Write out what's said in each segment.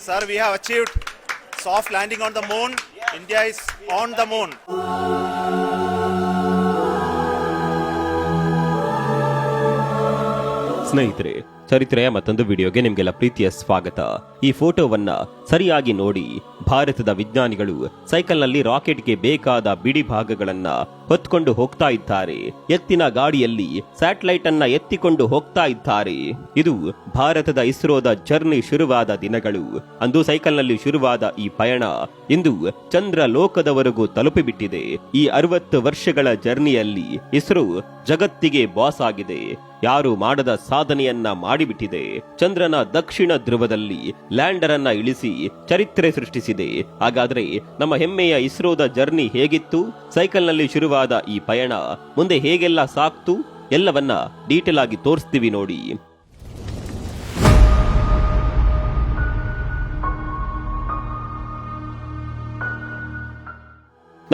Sir, we have achieved soft landing on the moon. India is on the moon. ಸ್ನೇಹಿತರೆ, ಚರಿತ್ರೆಯ ಮತ್ತೊಂದು ವಿಡಿಯೋಗೆ ನಿಮಗೆಲ್ಲ ಪ್ರೀತಿಯ ಸ್ವಾಗತ. ಈ ಫೋಟೋವನ್ನ ಸರಿಯಾಗಿ ನೋಡಿ. ಭಾರತದ ವಿಜ್ಞಾನಿಗಳು ಸೈಕಲ್ನಲ್ಲಿ ರಾಕೆಟ್ಗೆ ಬೇಕಾದ ಬಿಡಿ ಭಾಗಗಳನ್ನ ಹೊತ್ಕೊಂಡು ಹೋಗ್ತಾ ಇದ್ದಾರೆ. ಎತ್ತಿನ ಗಾಡಿಯಲ್ಲಿ ಸ್ಯಾಟಲೈಟ್ ಅನ್ನ ಎತ್ತಿಕೊಂಡು ಹೋಗ್ತಾ ಇದ್ದಾರೆ. ಇದು ಭಾರತದ ಇಸ್ರೋದ ಜರ್ನಿ ಶುರುವಾದ ದಿನಗಳು. ಅಂದು ಸೈಕಲ್ನಲ್ಲಿ ಶುರುವಾದ ಈ ಪಯಣ ಇಂದು ಚಂದ್ರ ಲೋಕದವರೆಗೂ ತಲುಪಿಬಿಟ್ಟಿದೆ. ಈ 60 ವರ್ಷಗಳ ಜರ್ನಿಯಲ್ಲಿ ಇಸ್ರೋ ಜಗತ್ತಿಗೆ ಬಾಸ್ ಆಗಿದೆ. ಯಾರು ಮಾಡದ ಸಾಧನೆಯನ್ನ ಮಾಡಿಬಿಟ್ಟಿದೆ. ಚಂದ್ರನ ದಕ್ಷಿಣ ಧ್ರುವದಲ್ಲಿ ಲ್ಯಾಂಡರ್ ಅನ್ನ ಇಳಿಸಿ ಚರಿತ್ರೆ ಸೃಷ್ಟಿಸಿದೆ. ಹಾಗಾದ್ರೆ ನಮ್ಮ ಹೆಮ್ಮೆಯ ಇಸ್ರೋದ ಜರ್ನಿ ಹೇಗಿತ್ತು? ಸೈಕಲ್ನಲ್ಲಿ ಶುರುವಾದ ಈ ಪಯಣ ಮುಂದೆ ಹೇಗೆಲ್ಲ ಸಾಕ್ತು? ಎಲ್ಲವನ್ನ ಡೀಟೇಲ್ ಆಗಿ ತೋರಿಸ್ತೀವಿ ನೋಡಿ.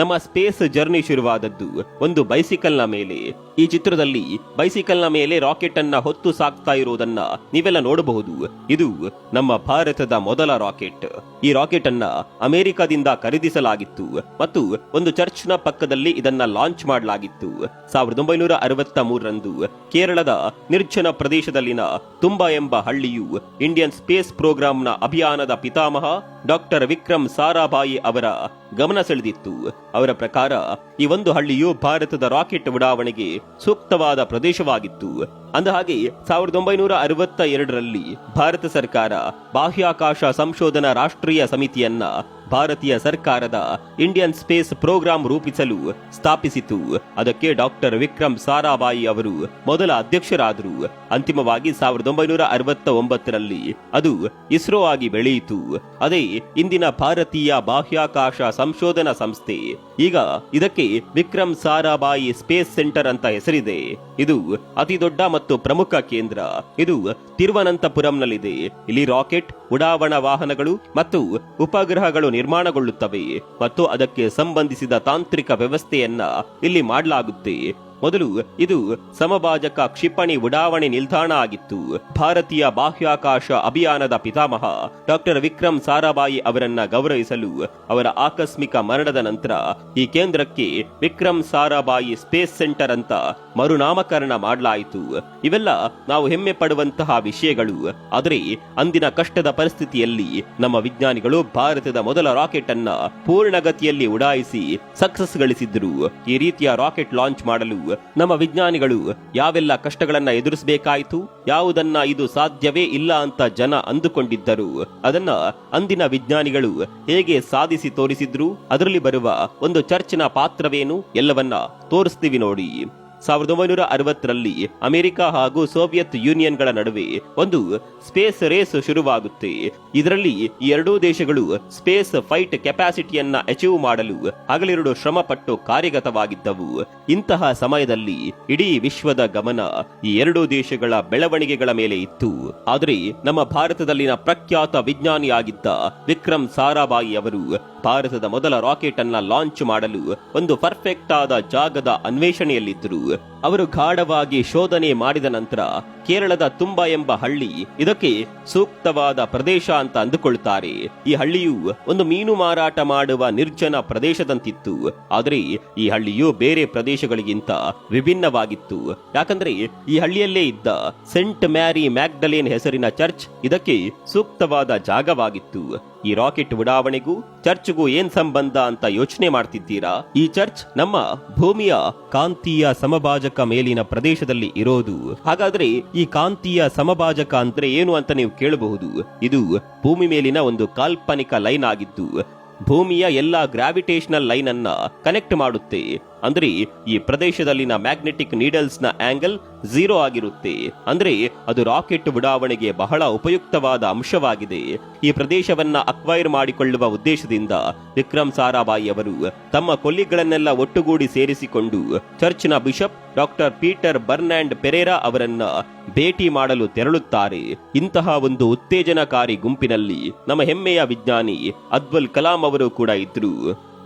ನಮ್ಮ ಸ್ಪೇಸ್ ಜರ್ನಿ ಶುರುವಾದದ್ದು ಒಂದು ಬೈಸಿಕಲ್ನ ಮೇಲೆ. ಈ ಚಿತ್ರದಲ್ಲಿ ಬೈಸಿಕಲ್ನ ಮೇಲೆ ರಾಕೆಟ್ ಅನ್ನ ಹೊತ್ತು ಸಾಕ್ತಾ ಇರುವುದನ್ನ ನೀವೆಲ್ಲ ನೋಡಬಹುದು. ಇದು ನಮ್ಮ ಭಾರತದ ಮೊದಲ ರಾಕೆಟ್. ಈ ರಾಕೆಟ್ ಅನ್ನ ಅಮೆರಿಕದಿಂದ ಖರೀದಿಸಲಾಗಿತ್ತು ಮತ್ತು ಒಂದು ಚರ್ಚ್ನ ಪಕ್ಕದಲ್ಲಿ ಇದನ್ನ ಲಾಂಚ್ ಮಾಡಲಾಗಿತ್ತು. 1963ರಂದು ಕೇರಳದ ನಿರ್ಜನ ಪ್ರದೇಶದಲ್ಲಿನ ತುಂಬಾ ಎಂಬ ಹಳ್ಳಿಯು ಇಂಡಿಯನ್ ಸ್ಪೇಸ್ ಪ್ರೋಗ್ರಾಂನ ಅಭಿಯಾನದ ಪಿತಾಮಹ ಡಾಕ್ಟರ್ ವಿಕ್ರಮ್ ಸಾರಾಭಾಯಿ ಅವರ ಗಮನ ಸೆಳೆದಿತ್ತು. ಅವರ ಪ್ರಕಾರ ಈ ಒಂದು ಹಳ್ಳಿಯು ಭಾರತದ ರಾಕೆಟ್ ಉಡಾವಣೆಗೆ ಸೂಕ್ತವಾದ ಪ್ರದೇಶವಾಗಿತ್ತು. ಅಂದಹಾಗೆ 1962ರಲ್ಲಿ ಭಾರತ ಸರ್ಕಾರ ಬಾಹ್ಯಾಕಾಶ ಸಂಶೋಧನಾ ರಾಷ್ಟ್ರೀಯ ಸಮಿತಿಯನ್ನ ಭಾರತೀಯ ಸರ್ಕಾರದ ಇಂಡಿಯನ್ ಸ್ಪೇಸ್ ಪ್ರೋಗ್ರಾಂ ರೂಪಿಸಲು ಸ್ಥಾಪಿಸಿತು. ಅದಕ್ಕೆ ಡಾಕ್ಟರ್ ವಿಕ್ರಮ್ ಸಾರಾಭಾಯಿ ಅವರು ಮೊದಲ ಅಧ್ಯಕ್ಷರಾದರು. ಅಂತಿಮವಾಗಿ 1969ರಲ್ಲಿ ಅದು ಇಸ್ರೋ ಆಗಿ ಬೆಳೆಯಿತು. ಅದೇ ಇಂದಿನ ಭಾರತೀಯ ಬಾಹ್ಯಾಕಾಶ ಸಂಶೋಧನಾ ಸಂಸ್ಥೆ. ಈಗ ಇದಕ್ಕೆ ವಿಕ್ರಮ್ ಸಾರಾಭಾಯಿ ಸ್ಪೇಸ್ ಸೆಂಟರ್ ಅಂತ ಹೆಸರಿದೆ. ಇದು ಅತಿ ದೊಡ್ಡ ಮತ್ತು ಪ್ರಮುಖ ಕೇಂದ್ರ. ಇದು ತಿರುವನಂತಪುರಂನಲ್ಲಿದೆ. ಇಲ್ಲಿ ರಾಕೆಟ್, ಉಡಾವಣಾ ವಾಹನಗಳು ಮತ್ತು ಉಪಗ್ರಹಗಳು ನಿರ್ಮಾಣಗೊಳ್ಳುತ್ತವೆ ಮತ್ತು ಅದಕ್ಕೆ ಸಂಬಂಧಿಸಿದ ತಾಂತ್ರಿಕ ವ್ಯವಸ್ಥೆಯನ್ನ ಇಲ್ಲಿ ಮಾಡಲಾಗುತ್ತೆ. ಮೊದಲು ಇದು ಸಮಭಾಜಕ ಕ್ಷಿಪಣಿ ಉಡಾವಣೆ ನಿಲ್ದಾಣ ಆಗಿತ್ತು. ಭಾರತೀಯ ಬಾಹ್ಯಾಕಾಶ ಅಭಿಯಾನದ ಪಿತಾಮಹ ಡಾಕ್ಟರ್ ವಿಕ್ರಮ್ ಸಾರಾಭಾಯಿ ಅವರನ್ನ ಗೌರವಿಸಲು ಅವರ ಆಕಸ್ಮಿಕ ಮರಣದ ನಂತರ ಈ ಕೇಂದ್ರಕ್ಕೆ ವಿಕ್ರಮ್ ಸಾರಾಭಾಯಿ ಸ್ಪೇಸ್ ಸೆಂಟರ್ ಅಂತ ಮರುನಾಮಕರಣ ಮಾಡಲಾಯಿತು. ಇವೆಲ್ಲ ನಾವು ಹೆಮ್ಮೆ ಪಡುವಂತಹ ವಿಷಯಗಳು. ಆದರೆ ಅಂದಿನ ಕಷ್ಟದ ಪರಿಸ್ಥಿತಿಯಲ್ಲಿ ನಮ್ಮ ವಿಜ್ಞಾನಿಗಳು ಭಾರತದ ಮೊದಲ ರಾಕೆಟ್ ಅನ್ನ ಪೂರ್ಣಗತಿಯಲ್ಲಿ ಉಡಾಯಿಸಿ ಸಕ್ಸಸ್ ಗಳಿಸಿದ್ರು. ಈ ರೀತಿಯ ರಾಕೆಟ್ ಲಾಂಚ್ ಮಾಡಲು ನಮ್ಮ ವಿಜ್ಞಾನಿಗಳು ಯಾವೆಲ್ಲ ಕಷ್ಟಗಳನ್ನ ಎದುರಿಸಬೇಕಾಯಿತು, ಯಾವುದನ್ನ ಇದು ಸಾಧ್ಯವೇ ಇಲ್ಲ ಅಂತ ಜನ ಅಂದುಕೊಂಡಿದ್ದರು, ಅದನ್ನ ಅಂದಿನ ವಿಜ್ಞಾನಿಗಳು ಹೇಗೆ ಸಾಧಿಸಿ ತೋರಿಸಿದ್ರು, ಅದರಲ್ಲಿ ಬರುವ ಒಂದು ಚರ್ಚಿನ ಪಾತ್ರವೇನು, ಎಲ್ಲವನ್ನ ತೋರಿಸ್ತೀವಿ ನೋಡಿ. 1960ರಲ್ಲಿ ಅಮೆರಿಕ ಹಾಗೂ ಸೋವಿಯತ್ ಯೂನಿಯನ್ಗಳ ನಡುವೆ ಒಂದು ಸ್ಪೇಸ್ ರೇಸ್ ಶುರುವಾಗುತ್ತೆ. ಇದರಲ್ಲಿ ಈ ಎರಡೂ ದೇಶಗಳು ಸ್ಪೇಸ್ ಫೈಟ್ ಕೆಪಾಸಿಟಿಯನ್ನ ಅಚೀವ್ ಮಾಡಲು ಹಗಲಿರುಳು ಶ್ರಮ ಪಟ್ಟು ಕಾರ್ಯಗತವಾಗಿದ್ದವು. ಇಂತಹ ಸಮಯದಲ್ಲಿ ಇಡೀ ವಿಶ್ವದ ಗಮನ ಈ ಎರಡೂ ದೇಶಗಳ ಬೆಳವಣಿಗೆಗಳ ಮೇಲೆ ಇತ್ತು. ಆದರೆ ನಮ್ಮ ಭಾರತದಲ್ಲಿನ ಪ್ರಖ್ಯಾತ ವಿಜ್ಞಾನಿಯಾಗಿದ್ದ ವಿಕ್ರಮ್ ಸಾರಾಭಾಯಿ ಅವರು ಭಾರತದ ಮೊದಲ ರಾಕೆಟ್ ಅನ್ನ ಲಾಂಚ್ ಮಾಡಲು ಒಂದು ಪರ್ಫೆಕ್ಟ್ ಆದ ಜಾಗದ ಅನ್ವೇಷಣೆಯಲ್ಲಿದ್ದರು. ಅವರು ಗಾಢವಾಗಿ ಶೋಧನೆ ಮಾಡಿದ ನಂತರ ಕೇರಳದ ತುಂಬಾ ಎಂಬ ಹಳ್ಳಿ ಇದಕ್ಕೆ ಸೂಕ್ತವಾದ ಪ್ರದೇಶ ಅಂತ ಅಂದುಕೊಳ್ತಾರೆ. ಈ ಹಳ್ಳಿಯು ಒಂದು ಮೀನು ಮಾರಾಟ ಮಾಡುವ ನಿರ್ಜನ ಪ್ರದೇಶದಂತಿತ್ತು. ಆದರೆ ಈ ಹಳ್ಳಿಯು ಬೇರೆ ಪ್ರದೇಶಗಳಿಗಿಂತ ವಿಭಿನ್ನವಾಗಿತ್ತು. ಯಾಕಂದ್ರೆ ಈ ಹಳ್ಳಿಯಲ್ಲೇ ಇದ್ದ ಸೆಂಟ್ ಮ್ಯಾರಿ ಮ್ಯಾಗ್ಡಲೇನ್ ಹೆಸರಿನ ಚರ್ಚ್ ಇದಕ್ಕೆ ಸೂಕ್ತವಾದ ಜಾಗವಾಗಿತ್ತು. ಈ ರಾಕೆಟ್ ಉಡಾವಣೆಗೂ ಚರ್ಚ್ಗೂ ಏನ್ ಸಂಬಂಧ ಅಂತ ಯೋಚನೆ ಮಾಡ್ತಿದ್ದೀರಾ? ಈ ಚರ್ಚ್ ನಮ್ಮ ಭೂಮಿಯ ಕಾಂತೀಯ ಸಮಭಾಜಕ ಮೇಲಿನ ಪ್ರದೇಶದಲ್ಲಿ ಇರೋದು. ಹಾಗಾದ್ರೆ ಈ ಕಾಂತೀಯ ಸಮಭಾಜಕ ಅಂದ್ರೆ ಏನು ಅಂತ ನೀವು ಕೇಳಬಹುದು. ಇದು ಭೂಮಿ ಮೇಲಿನ ಒಂದು ಕಾಲ್ಪನಿಕ ಲೈನ್ ಆಗಿದ್ದು ಭೂಮಿಯ ಎಲ್ಲಾ ಗ್ರಾವಿಟೇಷನಲ್ ಲೈನ್ ಅನ್ನ ಕನೆಕ್ಟ್ ಮಾಡುತ್ತೆ. ಅಂದ್ರೆ ಈ ಪ್ರದೇಶದಲ್ಲಿನ ಮ್ಯಾಗ್ನೆಟಿಕ್ ನೀಡಲ್ಸ್ ನ ಆಂಗಲ್ 0 ಆಗಿರುತ್ತೆ. ಅಂದ್ರೆ ಅದು ರಾಕೆಟ್ ಉಡಾವಣೆಗೆ ಬಹಳ ಉಪಯುಕ್ತವಾದ ಅಂಶವಾಗಿದೆ. ಈ ಪ್ರದೇಶವನ್ನ ಅಕ್ವೈರ್ ಮಾಡಿಕೊಳ್ಳುವ ಉದ್ದೇಶದಿಂದ ವಿಕ್ರಮ್ ಸಾರಾಭಾಯಿ ಅವರು ತಮ್ಮ ಕೊಲ್ಲಿಗಳನ್ನೆಲ್ಲ ಒಟ್ಟುಗೂಡಿ ಸೇರಿಸಿಕೊಂಡು ಚರ್ಚ್ನ ಬಿಷಪ್ ಡಾಕ್ಟರ್ ಪೀಟರ್ ಬರ್ನಾಂಡ್ ಪೆರೇರಾ ಅವರನ್ನ ಭೇಟಿ ಮಾಡಲು ತೆರಳುತ್ತಾರೆ. ಇಂತಹ ಒಂದು ಉತ್ತೇಜನಕಾರಿ ಗುಂಪಿನಲ್ಲಿ ನಮ್ಮ ಹೆಮ್ಮೆಯ ವಿಜ್ಞಾನಿ ಅಬ್ದುಲ್ ಕಲಾಂ ಅವರು ಕೂಡ ಇದ್ರು.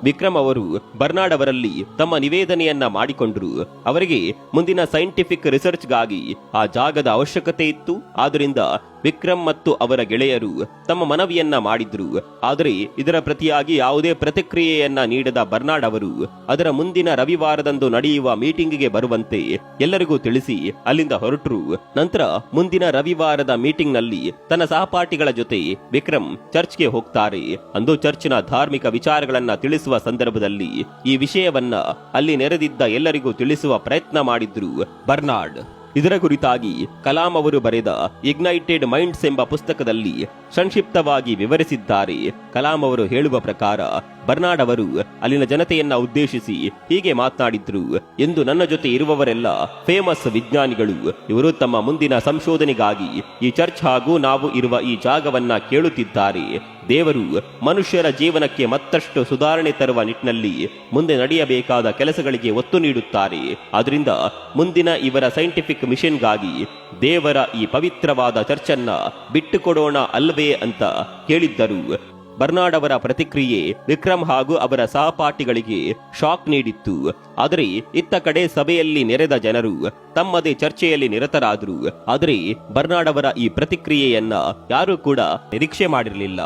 ವಿಕ್ರಮ್ ಅವರು ಬರ್ನಾರ್ಡ್ ಅವರಲ್ಲಿ ತಮ್ಮ ನಿವೇದನೆಯನ್ನ ಮಾಡಿಕೊಂಡ್ರು. ಅವರಿಗೆ ಮುಂದಿನ ಸೈಂಟಿಫಿಕ್ ರಿಸರ್ಚ್ಗಾಗಿ ಆ ಜಾಗದ ಅವಶ್ಯಕತೆ ಇತ್ತು. ಆದ್ದರಿಂದ ವಿಕ್ರಮ್ ಮತ್ತು ಅವರ ಗೆಳೆಯರು ತಮ್ಮ ಮನವಿಯನ್ನ ಮಾಡಿದ್ರು. ಆದರೆ ಇದರ ಪ್ರತಿಯಾಗಿ ಯಾವುದೇ ಪ್ರತಿಕ್ರಿಯೆಯನ್ನ ನೀಡದ ಬರ್ನಾರ್ಡ್ ಅವರು ಅದರ ಮುಂದಿನ ರವಿವಾರದಂದು ನಡೆಯುವ ಮೀಟಿಂಗ್ಗೆ ಬರುವಂತೆ ಎಲ್ಲರಿಗೂ ತಿಳಿಸಿ ಅಲ್ಲಿಂದ ಹೊರಟರು. ನಂತರ ಮುಂದಿನ ರವಿವಾರದ ಮೀಟಿಂಗ್ ನಲ್ಲಿ ತನ್ನ ಸಹಪಾಠಿಗಳ ಜೊತೆ ವಿಕ್ರಮ್ ಚರ್ಚ್ಗೆ ಹೋಗ್ತಾರೆ. ಅಂದು ಚರ್ಚ್ನ ಧಾರ್ಮಿಕ ವಿಚಾರಗಳನ್ನ ತಿಳಿಸುವ ಸಂದರ್ಭದಲ್ಲಿ ಈ ವಿಷಯವನ್ನ ಅಲ್ಲಿ ನೆರೆದಿದ್ದ ಎಲ್ಲರಿಗೂ ತಿಳಿಸುವ ಪ್ರಯತ್ನ ಮಾಡಿದ್ರು ಬರ್ನಾರ್ಡ್. ಇದರ ಕುರಿತಾಗಿ ಕಲಾಂ ಅವರು ಬರೆದ ಇಗ್ನೈಟೆಡ್ ಮೈಂಡ್ಸ್ ಎಂಬ ಪುಸ್ತಕದಲ್ಲಿ ಸಂಕ್ಷಿಪ್ತವಾಗಿ ವಿವರಿಸಿದ್ದಾರೆ. ಕಲಾಂ ಅವರು ಹೇಳುವ ಪ್ರಕಾರ ಬರ್ನಾರ್ಡ್ ಅವರು ಅಲ್ಲಿನ ಜನತೆಯನ್ನ ಉದ್ದೇಶಿಸಿ ಹೀಗೆ ಮಾತನಾಡಿದ್ರು. ಎಂದು ನನ್ನ ಜೊತೆ ಇರುವವರೆಲ್ಲ ಫೇಮಸ್ ವಿಜ್ಞಾನಿಗಳು. ಇವರು ತಮ್ಮ ಮುಂದಿನ ಸಂಶೋಧನೆಗಾಗಿ ಈ ಚರ್ಚ್ ಹಾಗೂ ನಾವು ಇರುವ ಈ ಜಾಗವನ್ನ ಕೇಳುತ್ತಿದ್ದಾರೆ. ದೇವರು ಮನುಷ್ಯರ ಜೀವನಕ್ಕೆ ಮತ್ತಷ್ಟು ಸುಧಾರಣೆ ತರುವ ನಿಟ್ಟಿನಲ್ಲಿ ಮುಂದೆ ನಡೆಯಬೇಕಾದ ಕೆಲಸಗಳಿಗೆ ಒತ್ತು ನೀಡುತ್ತಾರೆ. ಆದ್ದರಿಂದ ಮುಂದಿನ ಇವರ ಸೈಂಟಿಫಿಕ್ ಮಿಷನ್ಗಾಗಿ ದೇವರ ಈ ಪವಿತ್ರವಾದ ಚರ್ಚನ್ನ ಬಿಟ್ಟುಕೊಡೋಣ ಅಲ್ವೇ ಅಂತ ಹೇಳಿದ್ದರು. ಬರ್ನಾರ್ಡ್ ಅವರ ಪ್ರತಿಕ್ರಿಯೆ ವಿಕ್ರಮ್ ಹಾಗೂ ಅವರ ಸಹಪಾಠಿಗಳಿಗೆ ಶಾಕ್ ನೀಡಿತ್ತು. ಆದರೆ ಇತ್ತ ಕಡೆ ಸಭೆಯಲ್ಲಿ ನೆರೆದ ಜನರು ತಮ್ಮದೇ ಚರ್ಚೆಯಲ್ಲಿ ನಿರತರಾದರು. ಆದರೆ ಬರ್ನಾರ್ಡ್ ಅವರ ಈ ಪ್ರತಿಕ್ರಿಯೆಯನ್ನ ಯಾರೂ ಕೂಡ ನಿರೀಕ್ಷೆ ಮಾಡಿರಲಿಲ್ಲ.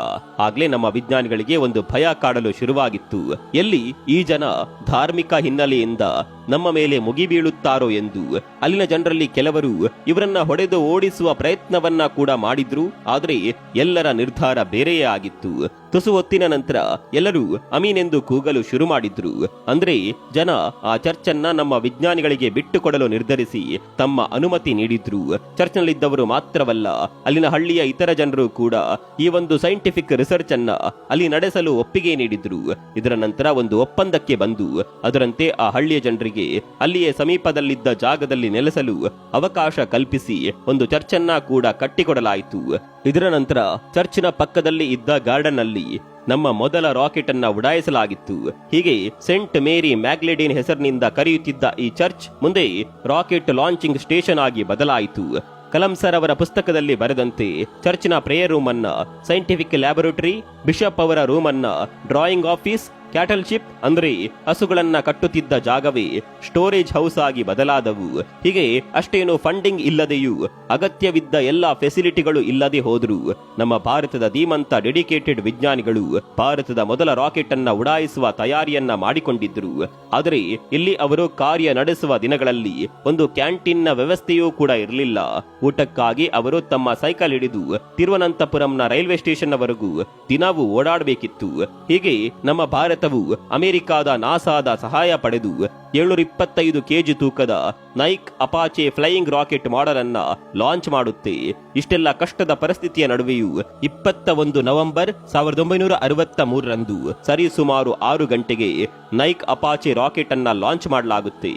ಆಗ್ಲೇ ನಮ್ಮ ವಿಜ್ಞಾನಿಗಳಿಗೆ ಒಂದು ಭಯ ಕಾಡಲು ಶುರುವಾಗಿತ್ತು. ಎಲ್ಲಿ ಈ ಜನ ಧಾರ್ಮಿಕ ಹಿನ್ನೆಲೆಯಿಂದ ನಮ್ಮ ಮೇಲೆ ಮುಗಿಬೀಳುತ್ತಾರೋ ಎಂದು. ಅಲ್ಲಿನ ಜನರಲ್ಲಿ ಕೆಲವರು ಇವರನ್ನ ಹೊಡೆದು ಓಡಿಸುವ ಪ್ರಯತ್ನವನ್ನ ಕೂಡ ಮಾಡಿದ್ರು. ಆದರೆ ಎಲ್ಲರ ನಿರ್ಧಾರ ಬೇರೆಯೇ ಆಗಿತ್ತು. ತುಸು ಹೊತ್ತಿನ ನಂತರ ಎಲ್ಲರೂ ಅಮೀನ್ ಎಂದು ಕೂಗಲು ಶುರು ಮಾಡಿದ್ರು. ಅಂದ್ರೆ ಜನ ಆ ಚರ್ಚನ್ನ ನಮ್ಮ ವಿಜ್ಞಾನಿಗಳಿಗೆ ಬಿಟ್ಟುಕೊಡಲು ನಿರ್ಧರಿಸಿ ತಮ್ಮ ಅನುಮತಿ ನೀಡಿದ್ರು. ಚರ್ಚ್ನಲ್ಲಿದ್ದವರು ಮಾತ್ರವಲ್ಲ, ಅಲ್ಲಿನ ಹಳ್ಳಿಯ ಇತರ ಜನರು ಕೂಡ ಈ ಒಂದು ಸೈಂಟಿಫಿಕ್ ರಿಸರ್ಚ್ ಅನ್ನ ಅಲ್ಲಿ ನಡೆಸಲು ಒಪ್ಪಿಗೆ ನೀಡಿದ್ರು. ಇದರ ನಂತರ ಒಂದು ಒಪ್ಪಂದಕ್ಕೆ ಬಂದು ಅದರಂತೆ ಆ ಹಳ್ಳಿಯ ಜನರಿಗೆ ಅಲ್ಲಿಯೇ ಸಮೀಪದಲ್ಲಿದ್ದ ಜಾಗದಲ್ಲಿ ನೆಲೆಸಲು ಅವಕಾಶ ಕಲ್ಪಿಸಿ ಒಂದು ಚರ್ಚನ್ನ ಕೂಡ ಕಟ್ಟಿಕೊಡಲಾಯಿತು. ಇದರ ನಂತರ ಚರ್ಚ್ನ ಪಕ್ಕದಲ್ಲಿ ಇದ್ದ ಗಾರ್ಡನ್ ಅಲ್ಲಿ ನಮ್ಮ ಮೊದಲ ರಾಕೆಟ್ ಅನ್ನ ಉಡಾಯಿಸಲಾಗಿತ್ತು. ಹೀಗೆ ಸೆಂಟ್ ಮೇರಿ ಮ್ಯಾಗ್ಲೆಡಿನ್ ಹೆಸರಿನಿಂದ ಕರೆಯುತ್ತಿದ್ದ ಈ ಚರ್ಚ್ ಮುಂದೆ ರಾಕೆಟ್ ಲಾಂಚಿಂಗ್ ಸ್ಟೇಷನ್ ಆಗಿ ಬದಲಾಯಿತು. ಕಲಾಂ ಸರ್ ಅವರ ಪುಸ್ತಕದಲ್ಲಿ ಬರೆದಂತೆ ಚರ್ಚ್ನ ಪ್ರೇಯರ್ ರೂಮ್ ಅನ್ನ ಸೈಂಟಿಫಿಕ್ ಲ್ಯಾಬೊರೇಟರಿ, ಬಿಷಪ್ ಅವರ ರೂಮ್ ಅನ್ನ ಡ್ರಾಯಿಂಗ್ ಆಫೀಸ್, ಕ್ಯಾಟಲ್ ಶಿಪ್ ಅಂದ್ರೆ ಹಸುಗಳನ್ನ ಕಟ್ಟುತ್ತಿದ್ದ ಜಾಗವೇ ಸ್ಟೋರೇಜ್ ಹೌಸ್ ಆಗಿ ಬದಲಾದವು. ಹೀಗೆ ಅಷ್ಟೇನು ಫಂಡಿಂಗ್ ಇಲ್ಲದೆಯೂ ಅಗತ್ಯವಿದ್ದ ಎಲ್ಲಾ ಫೆಸಿಲಿಟಿಗಳು ಇಲ್ಲದೆ ಹೋದ್ರು. ನಮ್ಮ ಭಾರತದ ಧೀಮಂತ ಡೆಡಿಕೇಟೆಡ್ ವಿಜ್ಞಾನಿಗಳು ಭಾರತದ ಮೊದಲ ರಾಕೆಟ್ ಅನ್ನ ಉಡಾಯಿಸುವ ತಯಾರಿಯನ್ನ ಮಾಡಿಕೊಂಡಿದ್ರು. ಆದರೆ ಇಲ್ಲಿ ಅವರು ಕಾರ್ಯ ನಡೆಸುವ ದಿನಗಳಲ್ಲಿ ಒಂದು ಕ್ಯಾಂಟೀನ್ನ ವ್ಯವಸ್ಥೆಯೂ ಕೂಡ ಇರಲಿಲ್ಲ. ಊಟಕ್ಕಾಗಿ ಅವರು ತಮ್ಮ ಸೈಕಲ್ ಹಿಡಿದು ತಿರುವನಂತಪುರಂನ ರೈಲ್ವೆ ಸ್ಟೇಷನ್ ವರೆಗೂ ದಿನವೂ ಓಡಾಡಬೇಕಿತ್ತು. ಹೀಗೆ ನಮ್ಮ ಭಾರತವು ಅಮೆರಿಕಾದ ನಾಸಾದ ಸಹಾಯ ಪಡೆದು 725 kg ತೂಕದ Nike Apache flying rocket model ಅನ್ನ ಲಾಂಚ್ ಮಾಡುತ್ತೆ. ಇಷ್ಟೆಲ್ಲ ಕಷ್ಟದ ಪರಿಸ್ಥಿತಿಯ ನಡುವೆಯೂ 21 ನವೆಂಬರ್ 1963ರಂದು ಸರಿಸುಮಾರು 6 ಗಂಟೆಗೆ ನೈಕ್ ಅಪಾಚೆ ರಾಕೆಟ್ ಅನ್ನ ಲಾಂಚ್ ಮಾಡಲಾಗುತ್ತೆ.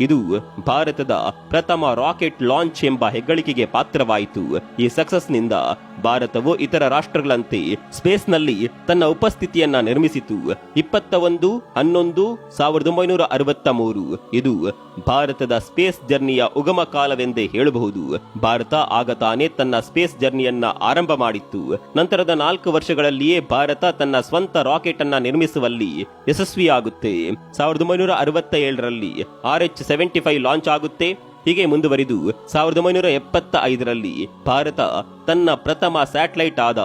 ಇದು ಭಾರತದ ಪ್ರಥಮ ರಾಕೆಟ್ ಲಾಂಚ್ ಎಂಬ ಹೆಗ್ಗಳಿಕೆಗೆ ಪಾತ್ರವಾಯಿತು. ಈ ಸಕ್ಸಸ್ ನಿಂದ ಭಾರತವು ಇತರ ರಾಷ್ಟ್ರಗಳಂತೆ ಸ್ಪೇಸ್ನಲ್ಲಿ ತನ್ನ ಉಪಸ್ಥಿತಿಯನ್ನ ನಿರ್ಮಿಸಿತು. 21/11/1963 ಇದು ಭಾರತದ ಸ್ಪೇಸ್ ಜರ್ನಿಯ ಉಗಮ ಕಾಲವೆಂದೇ ಹೇಳಬಹುದು. ಭಾರತ ಆಗ ತಾನೇ ತನ್ನ ಸ್ಪೇಸ್ ಜರ್ನಿಯನ್ನ ಆರಂಭ ಮಾಡಿತ್ತು. ನಂತರದ 4 ವರ್ಷಗಳಲ್ಲಿಯೇ ಭಾರತ ತನ್ನ ಸ್ವಂತ ರಾಕೆಟ್ ಅನ್ನ ನಿರ್ಮಿಸುವಲ್ಲಿ ಯಶಸ್ವಿಯಾಗುತ್ತೆ. 1967ರಲ್ಲಿ RH-75 ಲಾಂಚ್ ಆಗುತ್ತೆ. ಹೀಗೆ ಮುಂದುವರಿದು 1975ರಲ್ಲಿ ಭಾರತ ತನ್ನ ಪ್ರಥಮ ಸ್ಯಾಟಲೈಟ್ ಆದ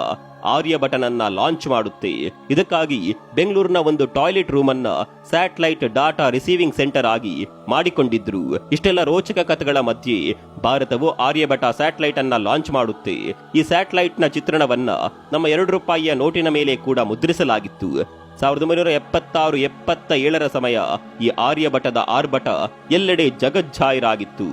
ಆರ್ಯಭಟನನ್ನ ಲಾಂಚ್ ಮಾಡುತ್ತೆ. ಇದಕ್ಕಾಗಿ ಬೆಂಗಳೂರಿನ ಒಂದು ಟಾಯ್ಲೆಟ್ ರೂಮ್ ಅನ್ನ ಸ್ಯಾಟಲೈಟ್ ಡಾಟಾ ರಿಸೀವಿಂಗ್ ಸೆಂಟರ್ ಆಗಿ ಮಾಡಿಕೊಂಡಿದ್ರು. ಇಷ್ಟೆಲ್ಲ ರೋಚಕ ಕಥೆಗಳ ಮಧ್ಯೆ ಭಾರತವು ಆರ್ಯಭಟ ಸ್ಯಾಟಲೈಟ್ ಅನ್ನ ಲಾಂಚ್ ಮಾಡುತ್ತೆ. ಈ ಸ್ಯಾಟಲೈಟ್ ನ ಚಿತ್ರಣವನ್ನ ನಮ್ಮ 2 ರೂಪಾಯಿಯ ನೋಟಿನ ಮೇಲೆ ಕೂಡ ಮುದ್ರಿಸಲಾಗಿತ್ತು. 1976-77ರ ಸಮಯ ಈ ಆರ್ಯಭಟದ ಆರ್ಭಟ ಎಲ್ಲೆಡೆ ಜಗಜ್ಜಾಹಿರಾಗಿತ್ತು.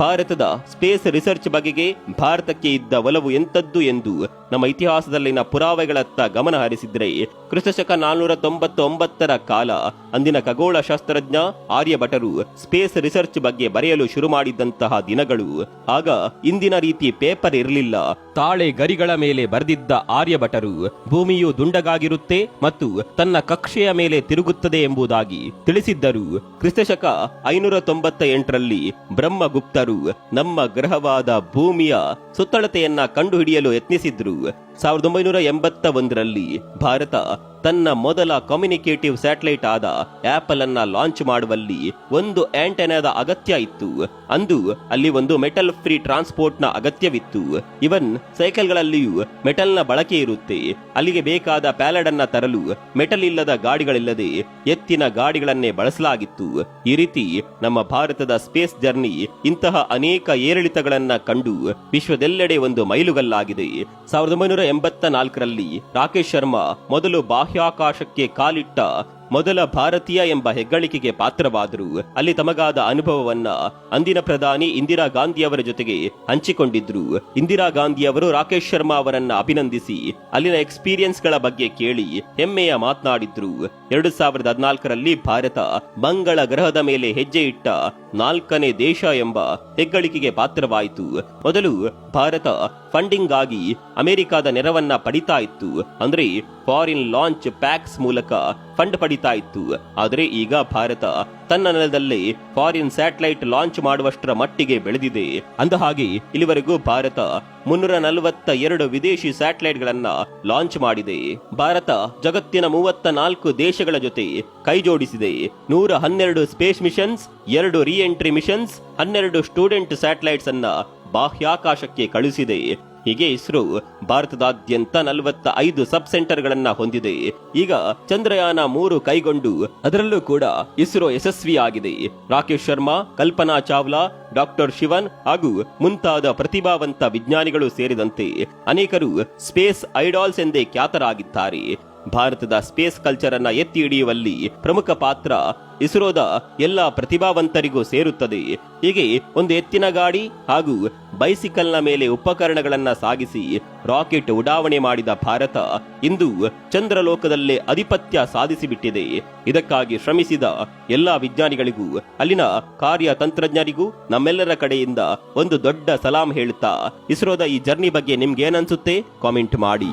ಭಾರತದ ಸ್ಪೇಸ್ ರಿಸರ್ಚ್ ಬಗೆಗೆ ಭಾರತಕ್ಕೆ ಇದ್ದ ಒಲವು ಎಂತದ್ದು ಎಂದು ನಮ್ಮ ಇತಿಹಾಸದಲ್ಲಿನ ಪುರಾವೆಗಳತ್ತ ಗಮನ ಹರಿಸಿದ್ರೆ ಕ್ರಿಸ್ತಶಕ 499ರ ಕಾಲ ಅಂದಿನ ಖಗೋಳ ಶಾಸ್ತ್ರಜ್ಞ ಆರ್ಯಭಟರು ಸ್ಪೇಸ್ ರಿಸರ್ಚ್ ಬಗ್ಗೆ ಬರೆಯಲು ಶುರು ಮಾಡಿದ್ದಂತಹ ದಿನಗಳು. ಆಗ ಇಂದಿನ ರೀತಿ ಪೇಪರ್ ಇರಲಿಲ್ಲ. ತಾಳೆ ಗರಿಗಳ ಮೇಲೆ ಬರೆದಿದ್ದ ಆರ್ಯಭಟರು ಭೂಮಿಯು ದುಂಡಗಾಗಿರುತ್ತೆ ಮತ್ತು ತನ್ನ ಕಕ್ಷೆಯ ಮೇಲೆ ತಿರುಗುತ್ತದೆ ಎಂಬುದಾಗಿ ತಿಳಿಸಿದ್ದರು. ಕ್ರಿಸ್ತಶಕ 598ರಲ್ಲಿ ಬ್ರಹ್ಮಗುಪ್ತರು ನಮ್ಮ ಗ್ರಹವಾದ ಭೂಮಿಯ ಸುತ್ತಳತೆಯನ್ನ ಕಂಡುಹಿಡಿಯಲು ಯತ್ನಿಸಿದ್ರು. 1981ರಲ್ಲಿ ಭಾರತ ತನ್ನ ಮೊದಲ ಕಮ್ಯುನಿಕೇಟಿವ್ ಸ್ಯಾಟಲೈಟ್ ಆದ ಆಪಲ್ ಅನ್ನ ಲಾಂಚ್ ಮಾಡುವಲ್ಲಿ ಒಂದು ಆಂಟೆನಾದ ಅಗತ್ಯ ಇತ್ತು. ಅಂದು ಅಲ್ಲಿ ಒಂದು ಮೆಟಲ್ ಫ್ರೀ ಟ್ರಾನ್ಸ್ಪೋರ್ಟ್ ನ ಅಗತ್ಯವಿತ್ತು. ಇವನ್ ಸೈಕಲ್ಗಳಲ್ಲಿಯೂ ಮೆಟಲ್ ನ ಬಳಕೆ ಇರುತ್ತೆ. ಅಲ್ಲಿಗೆ ಬೇಕಾದ ಪ್ಯಾಲೆಡ್ ಅನ್ನ ತರಲು ಮೆಟಲ್ ಇಲ್ಲದ ಗಾಡಿಗಳಿಲ್ಲದೆ ಎತ್ತಿನ ಗಾಡಿಗಳನ್ನೇ ಬಳಸಲಾಗಿತ್ತು. ಈ ರೀತಿ ನಮ್ಮ ಭಾರತದ ಸ್ಪೇಸ್ ಜರ್ನಿ ಇಂತಹ ಅನೇಕ ಏರಿಳಿತಗಳನ್ನ ಕಂಡು ವಿಶ್ವದೆಲ್ಲೆಡೆ ಒಂದು ಮೈಲುಗಲ್ಲಾಗಿದೆ. 1984ರಲ್ಲಿ ರಾಕೇಶ್ ಶರ್ಮಾ ಮೊದಲು ಬಾಹ್ಯಾಕಾಶಕ್ಕೆ ಕಾಲಿಟ್ಟ ಮೊದಲ ಭಾರತೀಯ ಎಂಬ ಹೆಗ್ಗಳಿಕೆಗೆ ಪಾತ್ರವಾದರು. ಅಲ್ಲಿ ತಮಗಾದ ಅನುಭವವನ್ನ ಅಂದಿನ ಪ್ರಧಾನಿ ಇಂದಿರಾ ಗಾಂಧಿ ಅವರ ಜೊತೆಗೆ ಹಂಚಿಕೊಂಡಿದ್ರು. ಇಂದಿರಾ ಗಾಂಧಿ ಅವರು ರಾಕೇಶ್ ಶರ್ಮಾ ಅವರನ್ನ ಅಭಿನಂದಿಸಿ ಅಲ್ಲಿನ ಎಕ್ಸ್ಪೀರಿಯನ್ಸ್ ಗಳ ಬಗ್ಗೆ ಕೇಳಿ ಹೆಮ್ಮೆಯ ಮಾತನಾಡಿದ್ರು. 2014ರಲ್ಲಿ ಭಾರತ ಮಂಗಳ ಗ್ರಹದ ಮೇಲೆ ಹೆಜ್ಜೆ ಇಟ್ಟ 4ನೇ ದೇಶ ಎಂಬ ಹೆಗ್ಗಳಿಕೆಗೆ ಪಾತ್ರವಾಯಿತು. ಮೊದಲು ಭಾರತ ಫಂಡಿಂಗ್ ಆಗಿ ಅಮೆರಿಕದ ನೆರವನ್ನ ಪಡಿತಾ ಇತ್ತು. ಅಂದ್ರೆ ಫಾರಿನ್ ಲಾಂಚ್ ಪ್ಯಾಕ್ಸ್ ಮೂಲಕ ಫಂಡ್ ಪಡಿತಾ ಇತ್ತು. ಆದರೆ ಈಗ ಭಾರತ ತನ್ನ ನೆಲದಲ್ಲೇ ಫಾರಿನ್ ಸ್ಯಾಟಲೈಟ್ ಲಾಂಚ್ ಮಾಡುವಷ್ಟರ ಮಟ್ಟಿಗೆ ಬೆಳೆದಿದೆ. ಅಂದ ಹಾಗೆ ಇಲ್ಲಿವರೆಗೂ ಭಾರತ 342 ವಿದೇಶಿ ಸ್ಯಾಟಲೈಟ್ ಗಳನ್ನ ಲಾಂಚ್ ಮಾಡಿದೆ. ಭಾರತ ಜಗತ್ತಿನ 34 ದೇಶಗಳ ಜೊತೆ ಕೈ ಜೋಡಿಸಿದೆ. 112 ಸ್ಪೇಸ್ ಮಿಷನ್ಸ್, 2 ರೀ ಎಂಟ್ರಿ ಮಿಷನ್ಸ್, 12 ಸ್ಟೂಡೆಂಟ್ ಸ್ಯಾಟಲೈಟ್ಸ್ ಅನ್ನ ಬಾಹ್ಯಾಕಾಶಕ್ಕೆ ಕಳುಹಿಸಿದೆ. ಹೀಗೆ ಇಸ್ರೋ ಭಾರತದಾದ್ಯಂತ 45 ಸಬ್ ಸೆಂಟರ್ ಗಳನ್ನ ಹೊಂದಿದೆ. ಈಗ ಚಂದ್ರಯಾನ 3 ಕೈಗೊಂಡು ಅದರಲ್ಲೂ ಕೂಡ ಇಸ್ರೋ ಯಶಸ್ವಿಯಾಗಿದೆ. ರಾಕೇಶ್ ಶರ್ಮಾ, ಕಲ್ಪನಾ ಚಾವ್ಲಾ, ಡಾಕ್ಟರ್ ಶಿವನ್ ಹಾಗೂ ಮುಂತಾದ ಪ್ರತಿಭಾವಂತ ವಿಜ್ಞಾನಿಗಳು ಸೇರಿದಂತೆ ಅನೇಕರು ಸ್ಪೇಸ್ ಐಡಾಲ್ಸ್ ಎಂದೇ ಖ್ಯಾತರಾಗಿದ್ದಾರೆ. ಭಾರತದ ಸ್ಪೇಸ್ ಕಲ್ಚರ್ ಅನ್ನ ಎತ್ತಿ ಹಿಡಿಯುವಲ್ಲಿ ಪ್ರಮುಖ ಪಾತ್ರ ಇಸ್ರೋದ ಎಲ್ಲಾ ಪ್ರತಿಭಾವಂತರಿಗೂ ಸೇರುತ್ತದೆ. ಹೀಗೆ ಒಂದು ಎತ್ತಿನ ಗಾಡಿ ಹಾಗೂ ಬೈಸಿಕಲ್ನ ಮೇಲೆ ಉಪಕರಣಗಳನ್ನ ಸಾಗಿಸಿ ರಾಕೆಟ್ ಉಡಾವಣೆ ಮಾಡಿದ ಭಾರತ ಇಂದು ಚಂದ್ರಲೋಕದಲ್ಲೇ ಆಧಿಪತ್ಯ ಸಾಧಿಸಿಬಿಟ್ಟಿದೆ. ಇದಕ್ಕಾಗಿ ಶ್ರಮಿಸಿದ ಎಲ್ಲಾ ವಿಜ್ಞಾನಿಗಳಿಗೂ ಅಲ್ಲಿನ ಕಾರ್ಯತಂತ್ರಜ್ಞರಿಗೂ ನಮ್ಮೆಲ್ಲರ ಕಡೆಯಿಂದ ಒಂದು ದೊಡ್ಡ ಸಲಾಂ ಹೇಳುತ್ತಾ ಇಸ್ರೋದ ಈ ಜರ್ನಿ ಬಗ್ಗೆ ನಿಮ್ಗೇನನ್ಸುತ್ತೆ ಕಾಮೆಂಟ್ ಮಾಡಿ.